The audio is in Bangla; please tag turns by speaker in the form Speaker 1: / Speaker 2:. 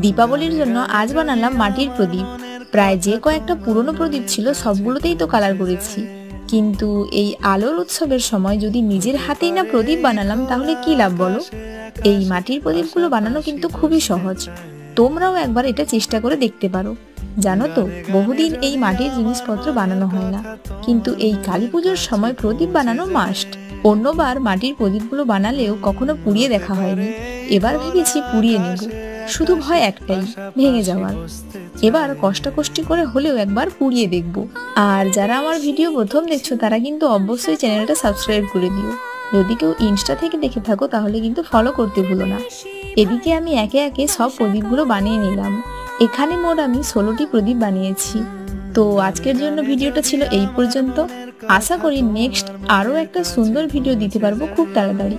Speaker 1: দীপাবলির জন্য আজ বানালাম মাটির প্রদীপ। প্রায় যে কয়েকটা পুরনো প্রদীপ ছিল সবগুলোতেই তো কালার করেছি, কিন্তু এই আলোর উৎসবের সময় যদি নিজের হাতেই না প্রদীপ বানালাম তাহলে কি লাভ বলো। এই মাটির প্রদীপগুলো বানানো কিন্তু খুবই সহজ, তোমরাও একবার এটা চেষ্টা করে দেখতে পারো। জানো তো, বহুদিন এই মাটির জিনিসপত্র বানানো হয় না, কিন্তু এই কালী পুজোর সময় প্রদীপ বানানো মাস্ট। অন্যবার মাটির প্রদীপগুলো বানালেও কখনো পুড়িয়ে দেখা হয়নি, এবার ভেবেছি পুড়িয়ে নেব। শুধু ভয় একটাই, ভেঙে যাওয়ার। এবার কষ্টাকষ্টি করে হলেও একবার পুড়িয়ে দেখব। আর যারা আমার ভিডিও প্রথম দেখছো তারা কিন্তু অবশ্যই চ্যানেলটা সাবস্ক্রাইব করে দিও। যদি কেউ ইনস্টা থেকে দেখে থাকো তাহলে কিন্তু ফলো করতে ভুলো না। এদিকে আমি একে একে সব প্রদীপগুলো বানিয়ে নিলাম। এখানে মোট আমি 16টি প্রদীপ বানিয়েছি। তো আজকের জন্য ভিডিওটা ছিল এই পর্যন্ত। আশা করি নেক্সট আরও একটা সুন্দর ভিডিও দিতে পারবো খুব তাড়াতাড়ি।